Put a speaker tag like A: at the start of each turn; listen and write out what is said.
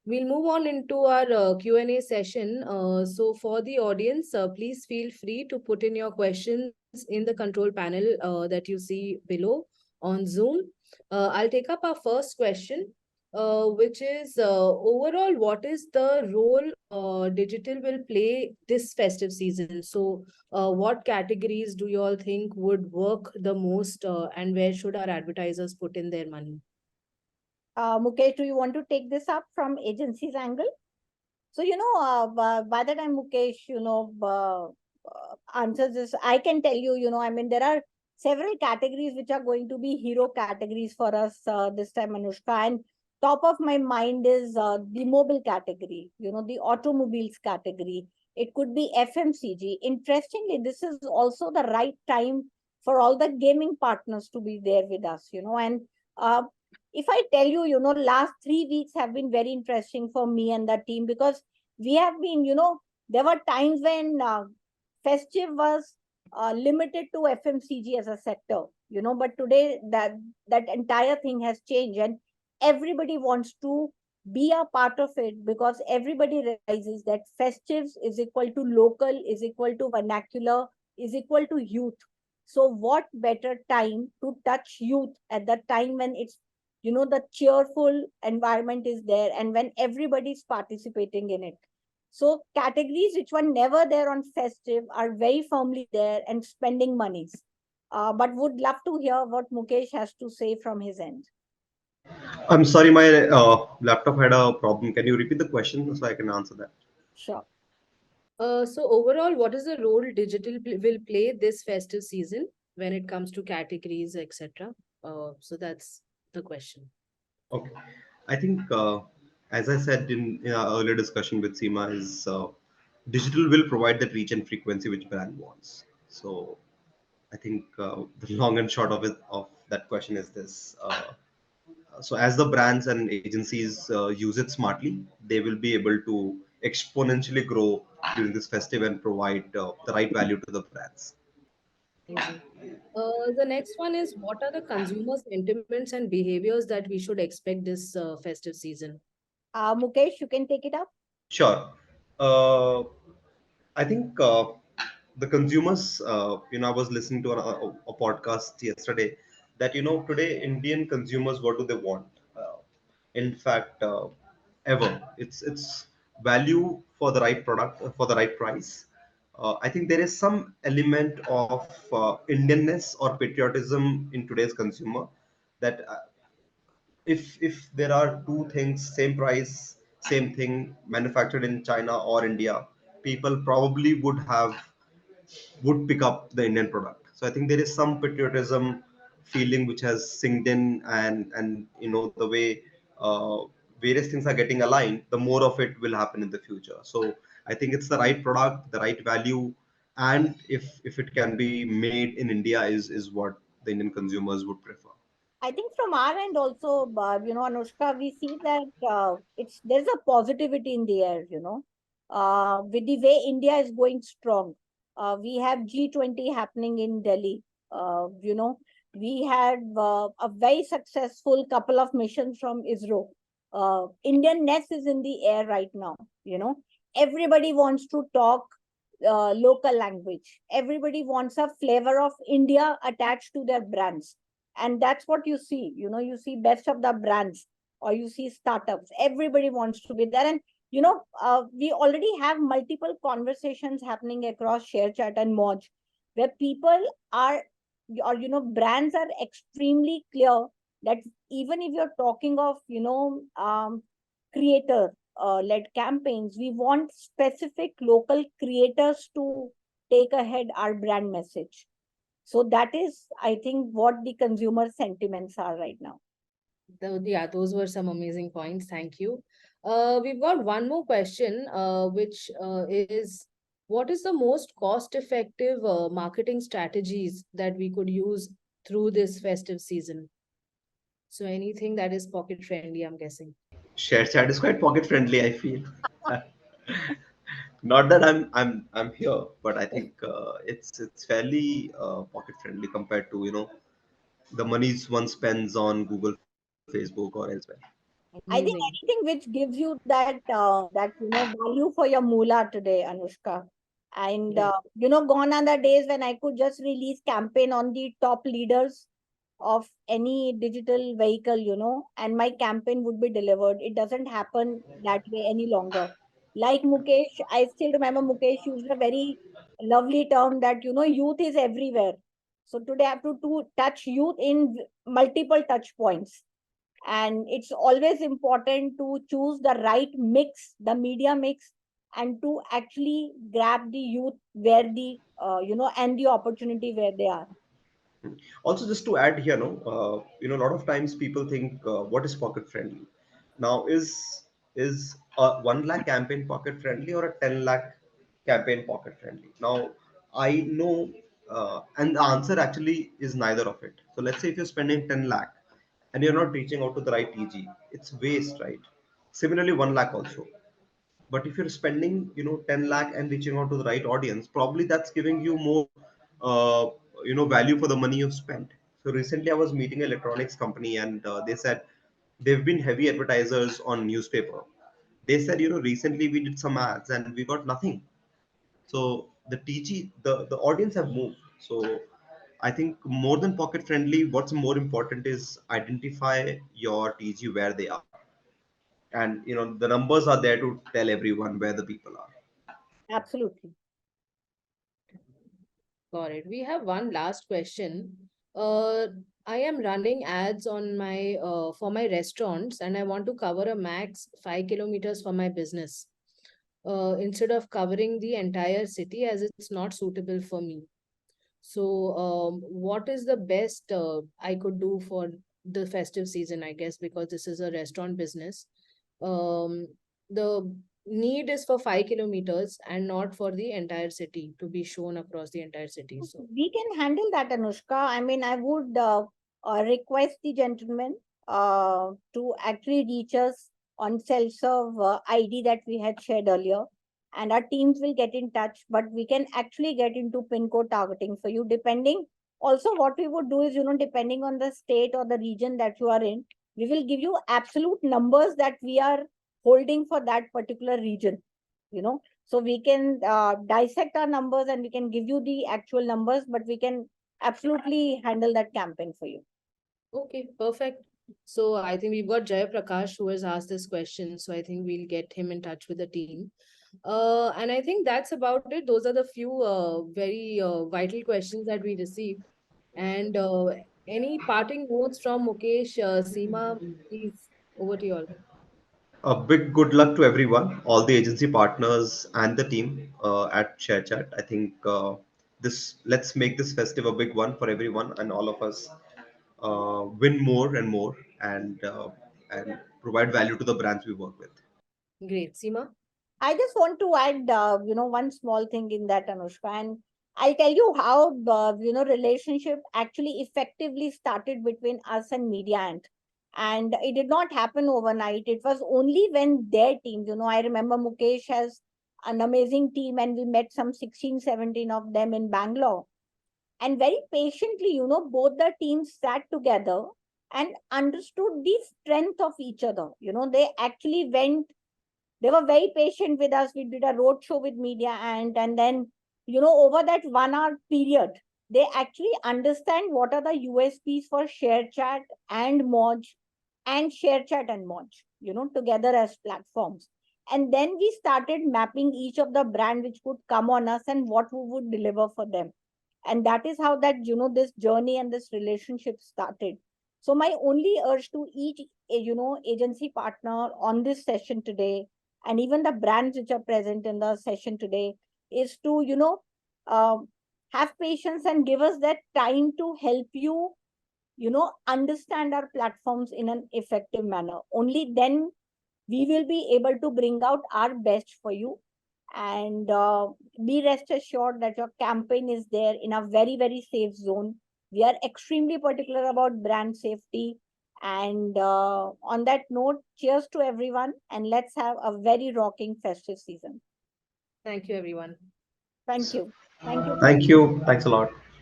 A: We'll move on into our Q&A session. So for the audience, please feel free to put in your questions in the control panel that you see below on Zoom. I'll take up our first question, which is overall, what is the role digital will play this festive season? So what categories do you all think would work the most, and where should our advertisers put in their money?
B: Mukesh, do you want to take this up from agency's angle? So, by the time Mukesh, answers this, I can tell you, I mean, there are several categories which are going to be hero categories for us this time, Anushka. And top of my mind is the mobile category, the automobiles category. It could be FMCG. Interestingly, this is also the right time for all the gaming partners to be there with us, and uh, if I tell you, last 3 weeks have been very interesting for me and the team because we have been, there were times when festive was limited to FMCG as a sector, but today that entire thing has changed and everybody wants to be a part of it because everybody realizes that festives is equal to local, is equal to vernacular, is equal to youth. So what better time to touch youth at the time when it's the cheerful environment is there and when everybody's participating in it. So categories which were never there on festive are very firmly there and spending monies. But would love to hear what Mukesh has to say from his end.
C: I'm sorry, my laptop had a problem. Can you repeat the question so I can answer that?
B: Sure.
A: So overall, what is the role digital will play this festive season when it comes to categories, etc.? So that's the question.
C: Okay. I think, as I said in our earlier discussion with Seema, is digital will provide that reach and frequency which brand wants. So I think the long and short of it of that question is this. So as the brands and agencies use it smartly, they will be able to exponentially grow during this festive and provide the right value to the brands.
A: Amazing. The next one is, what are the consumer sentiments and behaviors that we should expect this festive season?
B: Mukesh, you can take it up.
C: Sure. Uh, I think the consumers, I was listening to a podcast yesterday that, today Indian consumers, what do they want? In fact, ever. It's value for the right product, for the right price. I think there is some element of Indianness or patriotism in today's consumer that if there are two things, same price, same thing, manufactured in China or India, people probably would pick up the Indian product. So I think there is some patriotism feeling which has sinked in, and the way uh, various things are getting aligned, the more of it will happen in the future. So I think it's the right product, the right value, and if it can be made in India is what the Indian consumers would prefer.
B: I think from our end also, Anushka, we see that it's there's a positivity in the air, with the way India is going strong. We have G20 happening in Delhi. We had a very successful couple of missions from ISRO. Indian nest is in the air right now. Everybody wants to talk local language. Everybody wants a flavor of India attached to their brands, and that's what you see. You see best of the brands, or you see startups. Everybody wants to be there, and we already have multiple conversations happening across ShareChat and Moj, where people are, or brands are extremely clear that even if you're talking of creator led campaigns, we want specific local creators to take ahead our brand message. So that is, I think, what the consumer sentiments are right now.
A: Yeah, those were some amazing points. Thank you. We've got one more question, which is, what is the most cost-effective marketing strategies that we could use through this festive season? So anything that is pocket friendly, I'm guessing.
C: ShareChat is quite pocket friendly, I feel. Not that I'm here, but I think it's fairly pocket friendly compared to the monies one spends on Google, Facebook, or elsewhere.
B: I think
A: Amazing.
B: anything which gives you that value for your moolah today, Anushka. And
A: Great.
B: gone are the days when I could just release campaign on the top leaders of any digital vehicle, and my campaign would be delivered. It doesn't happen that way any longer. Like Mukesh, I still remember Mukesh used a very lovely term that youth is everywhere. So today I have to touch youth in multiple touch points, and it's always important to choose the right mix, the media mix, and to actually grab the youth where the and the opportunity where they are.
C: Also, just to add here, no, a lot of times people think, what is pocket friendly? Now, is a 1 lakh campaign pocket friendly or a 10 lakh campaign pocket friendly? Now, I know, and the answer actually is neither of it. So, let's say if you're spending 10 lakh and you're not reaching out to the right TG, it's waste, right? Similarly, 1 lakh also. But if you're spending 10 lakh and reaching out to the right audience, probably that's giving you more uh, value for the money you've spent. So recently I was meeting an electronics company, and they said they've been heavy advertisers on newspaper. They said, recently we did some ads and we got nothing. So the TG, the audience have moved. So I think more than pocket friendly, what's more important is identify your TG where they are, and the numbers are there to tell everyone where the people are.
B: Absolutely.
A: Got it. We have one last question. Uh, I am running ads on my for my restaurants, and I want to cover a max 5 kilometers for my business. Instead of covering the entire city, as it's not suitable for me. So, what is the best I could do for the festive season? I guess because this is a restaurant business. The need is for 5 kilometers and not for the entire city to be shown across the entire city. So,
B: We can handle that, Anushka. I mean, I would request the gentleman to actually reach us on self-serve ID that we had shared earlier, and our teams will get in touch. But we can actually get into pin code targeting for you, depending. Also, what we would do is, depending on the state or the region that you are in, we will give you absolute numbers that we are holding for that particular region. So we can dissect our numbers and we can give you the actual numbers, but we can absolutely handle that campaign for you.
A: okay, perfect. So, I think we've got Jaya Prakash who has asked this question. So, I think we'll get him in touch with the team. And I think that's about it. Those are the few very vital questions that we received. And any parting words from Mukesh, Seema, please, over to you all.
C: A big good luck to everyone, all the agency partners and the team at ShareChat. I think this let's make this festive a big one for everyone, and all of us win more and more, and provide value to the brands we work with.
A: Great. Seema?
B: I just want to add, one small thing in that, Anushka, and I'll tell you how the relationship actually effectively started between us and Mediant. And it did not happen overnight. It was only when their team, I remember Mukesh has an amazing team, and we met some 16, 17 of them in Bangalore. And very patiently, both the teams sat together and understood the strength of each other. They actually they were very patient with us. We did a road show with media, and then over that 1 hour period, they actually understand what are the USPs for ShareChat and Moj, and ShareChat and Moj, together as platforms. And then we started mapping each of the brand which could come on us and what we would deliver for them. And that is how that this journey and this relationship started. So my only urge to each agency partner on this session today, and even the brands which are present in the session today, is to um, have patience and give us that time to help you understand our platforms in an effective manner. Only then we will be able to bring out our best for you. And be rest assured that your campaign is there in a very, very safe zone. We are extremely particular about brand safety. And on that note, cheers to everyone, and let's have a very rocking festive season.
A: Thank you, everyone.
B: Thank you. Thank you.
C: Thank you. Thanks a lot.